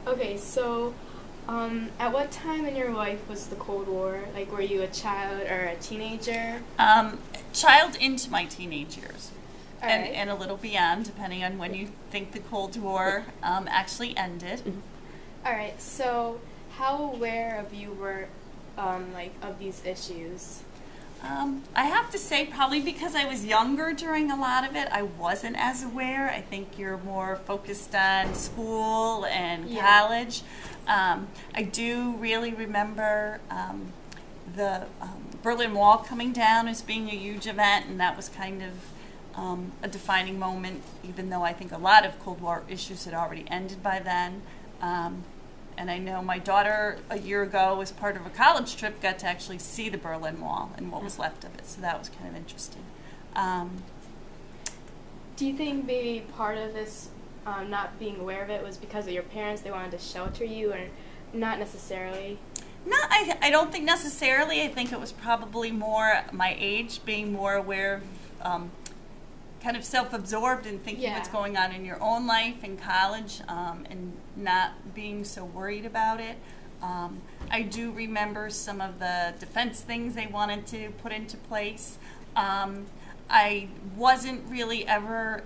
Okay, so at what time in your life was the Cold War? Like, were you a child or a teenager? Child into my teenage years. All and, right. and a little beyond, depending on when you think the Cold War actually ended. All right. So, how aware of you were, like, of these issues? I have to say, probably because I was younger during a lot of it, I wasn't as aware. I think you're more focused on school and college. I do really remember the Berlin Wall coming down as being a huge event, and that was kind of a defining moment, even though I think a lot of Cold War issues had already ended by then. And I know my daughter a year ago, as part of a college trip, got to actually see the Berlin Wall and what was left of it. So that was kind of interesting. Do you think maybe part of this not being aware of it was because of your parents? They wanted to shelter you, or not necessarily? No, I don't think necessarily. I think it was probably more my age, being more aware of kind of self-absorbed and thinking what's going on in your own life in college, and not being so worried about it. I do remember some of the defense things they wanted to put into place. I wasn't really ever,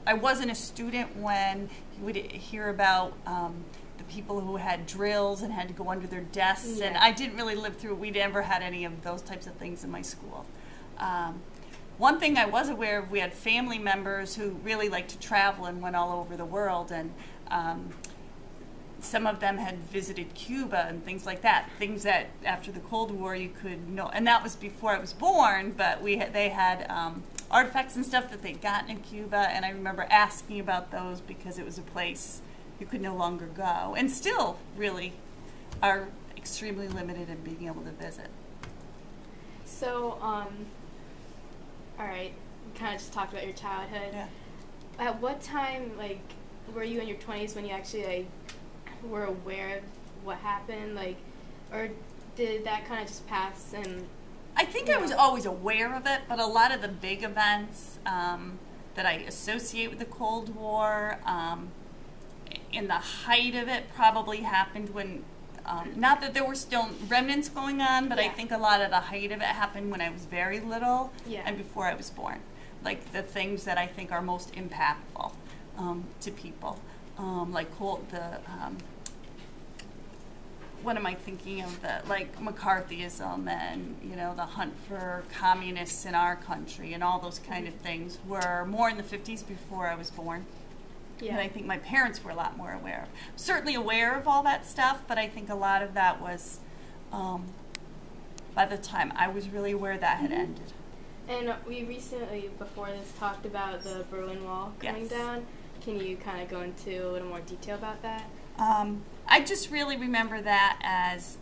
I wasn't a student when you would hear about the people who had drills and had to go under their desks, and I didn't really live through, we never had any of those types of things in my school. One thing I was aware of, we had family members who really liked to travel and went all over the world, and some of them had visited Cuba and things like that, things that after the Cold War you could know, and that was before I was born, but they had artifacts and stuff that they'd gotten in Cuba, and I remember asking about those because it was a place you could no longer go, and still really are extremely limited in being able to visit. So, all right, we kind of just talked about your childhood. Yeah. At what time, like, were you in your 20s when you actually, like, were aware of what happened, like, or did that kind of just pass and... I think I was always aware of it, but a lot of the big events that I associate with the Cold War, in the height of it, probably happened when, not that there were still remnants going on, but I think a lot of the height of it happened when I was very little and before I was born. Like the things that I think are most impactful to people, like what am I thinking of? Like McCarthyism and, you know, the hunt for communists in our country and all those kind of things were more in the 50s before I was born. And I think my parents were a lot more aware of. Certainly aware of all that stuff, but I think a lot of that was, by the time I was really aware that had ended. And we recently, before this, talked about the Berlin Wall coming down. Can you kind of go into a little more detail about that? I just really remember that as,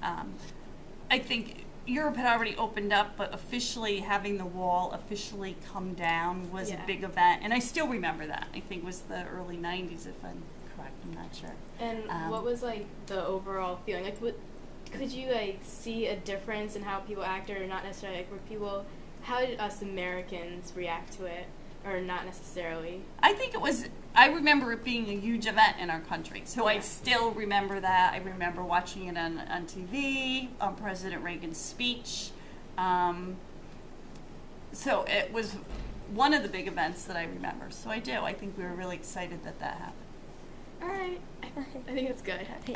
I think Europe had already opened up, but officially having the wall officially come down was a big event. And I still remember that. I think it was the early 90s, if I'm correct. I'm not sure. And what was, like, the overall feeling? Like, could you, like, see a difference in how people acted, or not necessarily, like, how did us Americans react to it? Or not necessarily? I think it was, I remember it being a huge event in our country. So I still remember that. I remember watching it on TV, on President Reagan's speech. So it was one of the big events that I remember. So I do. I think we were really excited that that happened. All right. I think that's good. Okay.